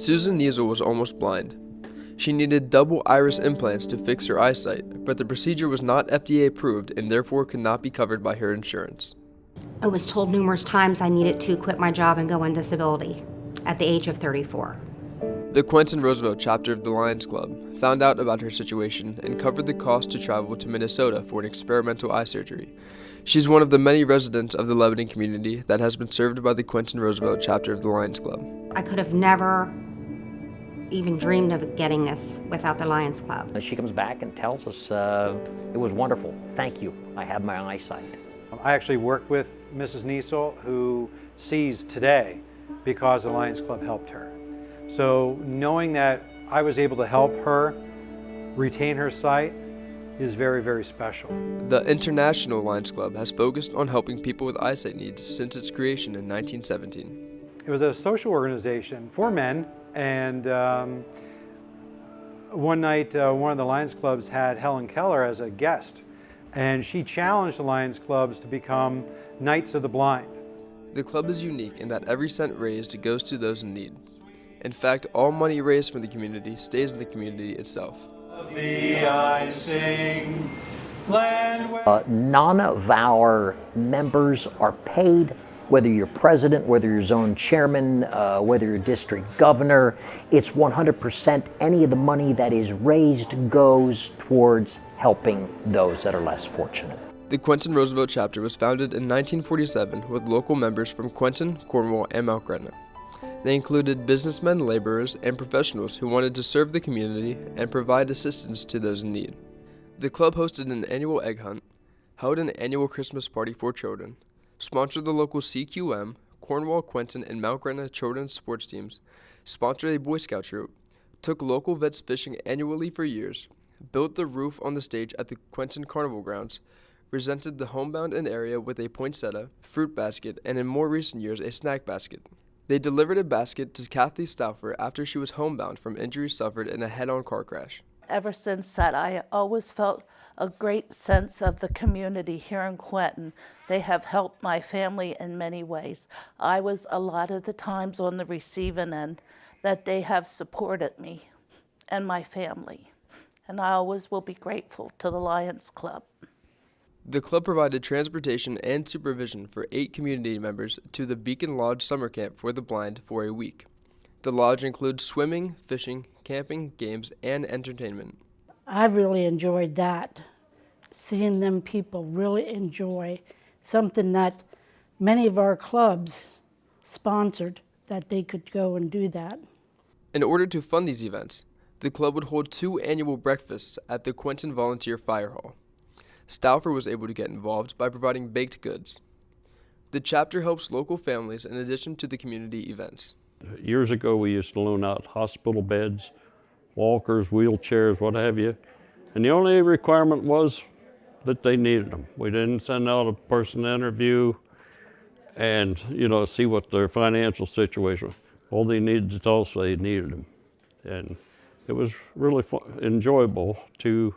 Susan Niesel was almost blind. She needed double iris implants to fix her eyesight, but the procedure was not FDA approved and therefore could not be covered by her insurance. I was told numerous times I needed to quit my job and go on disability at the age of 34. The Quentin Roosevelt chapter of the Lions Club found out about her situation and covered the cost to travel to Minnesota for an experimental eye surgery. She's one of the many residents of the Lebanon community that has been served by the Quentin Roosevelt chapter of the Lions Club. I could have never even dreamed of getting this without the Lions Club. She comes back and tells us it was wonderful. Thank you. I have my eyesight. I actually work with Mrs. Niesel, who sees today because the Lions Club helped her. So knowing that I was able to help her retain her sight is very, very special. The International Lions Club has focused on helping people with eyesight needs since its creation in 1917. It was a social organization for men, and one night one of the Lions Clubs had Helen Keller as a guest, and she challenged the Lions Clubs to become Knights of the Blind. The club is unique in that every cent raised goes to those in need. In fact, all money raised from the community stays in the community itself. None of our members are paid, whether you're president, whether you're zone chairman, whether you're district governor. It's 100% any of the money that is raised goes towards helping those that are less fortunate. The Quentin Roosevelt chapter was founded in 1947 with local members from Quentin, Cornwall, and Mount Gretna. They included businessmen, laborers, and professionals who wanted to serve the community and provide assistance to those in need. The club hosted an annual egg hunt, held an annual Christmas party for children, sponsored the local CQM, Cornwall, Quentin, and Mount Gretna children's sports teams, sponsored a Boy Scout troop, took local vets fishing annually for years, built the roof on the stage at the Quentin Carnival grounds, presented the homebound in area with a poinsettia, fruit basket, and in more recent years a snack basket. They delivered a basket to Kathy Stauffer after she was homebound from injuries suffered in a head-on car crash. Ever since that, I always felt a great sense of the community here in Quentin. They have helped my family in many ways. I was a lot of the times on the receiving end that they have supported me and my family. And I always will be grateful to the Lions Club. The club provided transportation and supervision for 8 community members to the Beacon Lodge summer camp for the blind for a week. The lodge includes swimming, fishing, camping, games, and entertainment. I really enjoyed that, seeing them people really enjoy something that many of our clubs sponsored, that they could go and do that. In order to fund these events, the club would hold 2 annual breakfasts at the Quentin Volunteer Fire Hall. Stauffer was able to get involved by providing baked goods. The chapter helps local families in addition to the community events. Years ago, we used to loan out hospital beds, walkers, wheelchairs, what have you, and the only requirement was that they needed them. We didn't send out a person to interview and, see what their financial situation was. All they needed to tell us they needed them. And it was really enjoyable to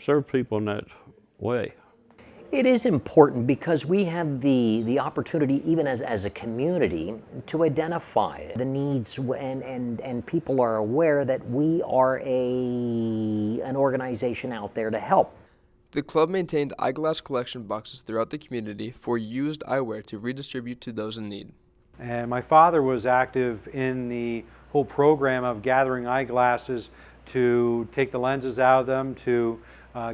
serve people in that way. It is important because we have the opportunity, even as a community, to identify the needs, and people are aware that we are an organization out there to help. The club maintained eyeglass collection boxes throughout the community for used eyewear to redistribute to those in need. And my father was active in the whole program of gathering eyeglasses to take the lenses out of them, to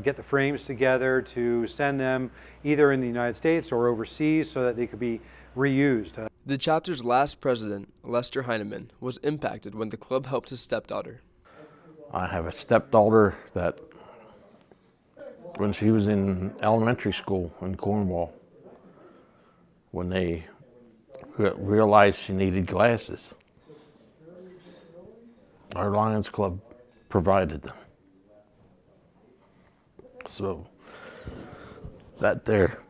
get the frames together, to send them either in the United States or overseas so that they could be reused. The chapter's last president, Lester Heineman, was impacted when the club helped his stepdaughter. I have a stepdaughter that when she was in elementary school in Cornwall, when they realized she needed glasses, our Lions Club provided them. So that there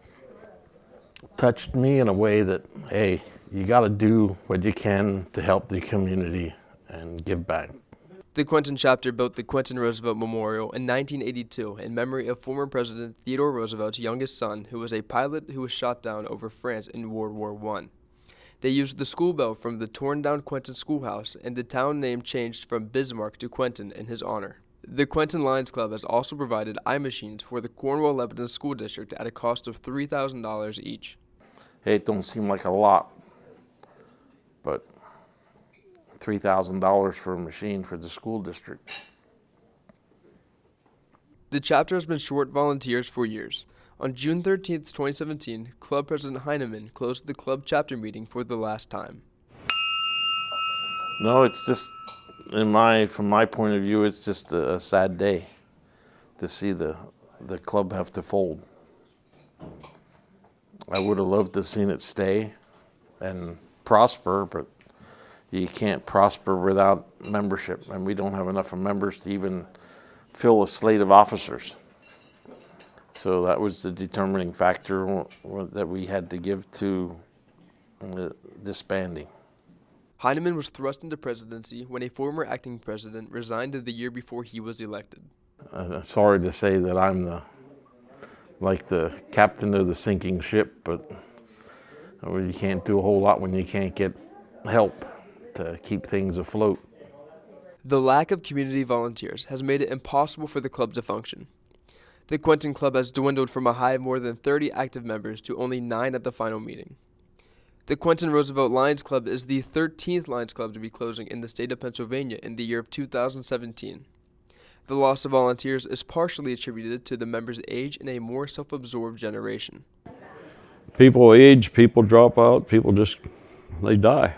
touched me in a way that, hey, you got to do what you can to help the community and give back. The Quentin chapter built the Quentin Roosevelt Memorial in 1982 in memory of former President Theodore Roosevelt's youngest son, who was a pilot who was shot down over France in World War I. They used the school bell from the torn-down Quentin schoolhouse, and the town name changed from Bismarck to Quentin in his honor. The Quentin Lions Club has also provided eye machines for the Cornwall-Lebanon School District at a cost of $3,000 each. Hey, it don't seem like a lot, but $3,000 for a machine for the school district. The chapter has been short volunteers for years. On June 13, 2017, Club President Heineman closed the club chapter meeting for the last time. No, it's just, from my point of view, it's just a sad day to see the club have to fold. I would have loved to have seen it stay and prosper, but you can't prosper without membership, and we don't have enough of members to even fill a slate of officers. So that was the determining factor that we had to give to disbanding. Heineman was thrust into presidency when a former acting president resigned the year before he was elected. Sorry to say that I'm like the captain of the sinking ship, but you can't do a whole lot when you can't get help to keep things afloat. The lack of community volunteers has made it impossible for the club to function. The Quentin Club has dwindled from a high of more than 30 active members to only 9 at the final meeting. The Quentin Roosevelt Lions Club is the 13th Lions Club to be closing in the state of Pennsylvania in the year of 2017. The loss of volunteers is partially attributed to the members' age and a more self-absorbed generation. People age, people drop out, they die.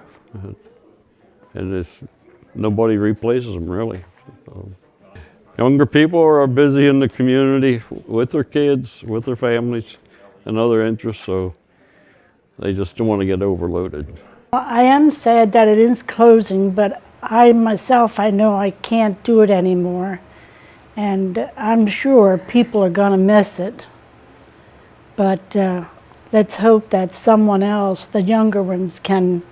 And nobody replaces them, really. So, younger people are busy in the community with their kids, with their families, and other interests, so they just don't want to get overloaded. I am sad that it is closing, but I myself, I know I can't do it anymore. And I'm sure people are going to miss it. But let's hope that someone else, the younger ones, can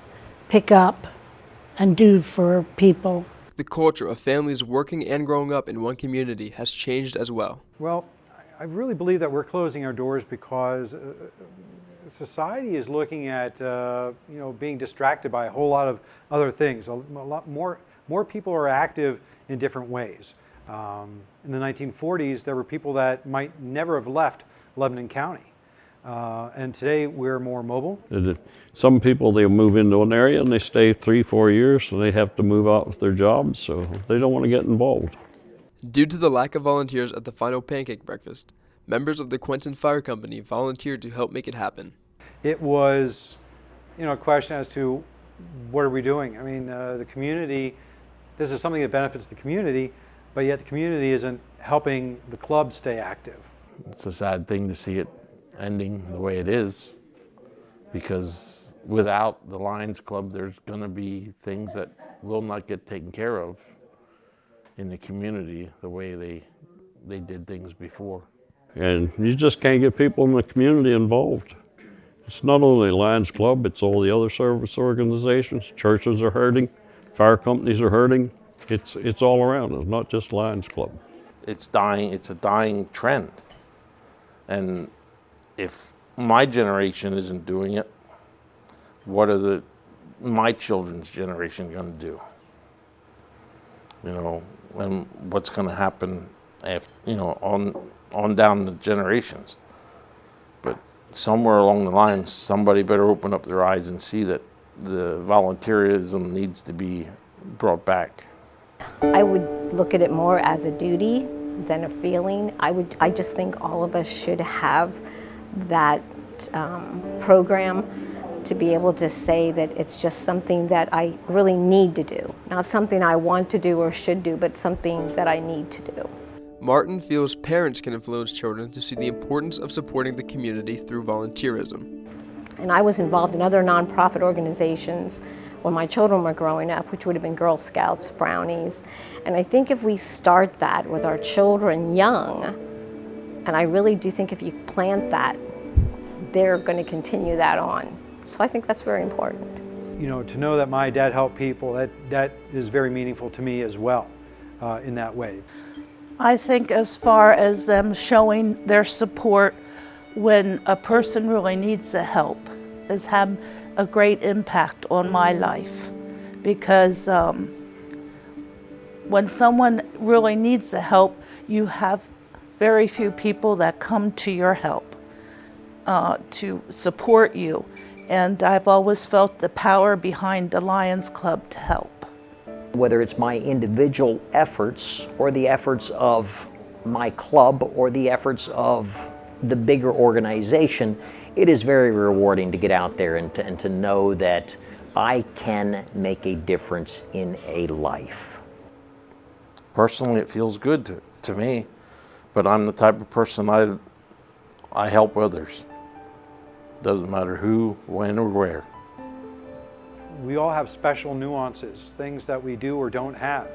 pick up and do for people. The culture of families working and growing up in one community has changed as well. Well, I really believe that we're closing our doors because society is looking at being distracted by a whole lot of other things. A lot more people are active in different ways. In the 1940s, there were people that might never have left Lebanon County. And today we're more mobile. Some people, they'll move into an area and they stay 3-4 years, so they have to move out with their jobs, so they don't want to get involved. Due to the lack of volunteers at the final pancake breakfast, members of the Quentin Fire Company volunteered to help make it happen. It was, a question as to what are we doing? I mean, the community, this is something that benefits the community, but yet the community isn't helping the club stay active. It's a sad thing to see it ending the way it is, because without the Lions Club, there's going to be things that will not get taken care of in the community the way they did things before. And you just can't get people in the community involved. It's not only Lions Club, it's all the other service organizations. Churches are hurting, fire companies are hurting. It's all around. It's not just Lions Club. It's dying. It's a dying trend. And if my generation isn't doing it, what are my children's generation going to do? And what's going to happen after, on down the generations. But somewhere along the line, somebody better open up their eyes and see that the volunteerism needs to be brought back. I would look at it more as a duty than a feeling. I just think all of us should have that program to be able to say that it's just something that I really need to do. Not something I want to do or should do, but something that I need to do. Martin feels parents can influence children to see the importance of supporting the community through volunteerism. And I was involved in other nonprofit organizations when my children were growing up, which would have been Girl Scouts, Brownies. And I think if we start that with our children young, and I really do think if you plant that, they're going to continue that on. So I think that's very important. To know that my dad helped people, that is very meaningful to me as well in that way. I think as far as them showing their support when a person really needs the help, has had a great impact on my life, because when someone really needs the help, you have very few people that come to your help to support you. And I've always felt the power behind the Lions Club to help. Whether it's my individual efforts or the efforts of my club or the efforts of the bigger organization, it is very rewarding to get out there and to know that I can make a difference in a life. Personally, it feels good to me, but I'm the type of person I help others. Doesn't matter who, when, or where. We all have special nuances, things that we do or don't have.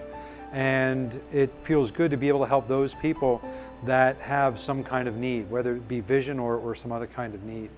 And it feels good to be able to help those people that have some kind of need, whether it be vision or some other kind of need.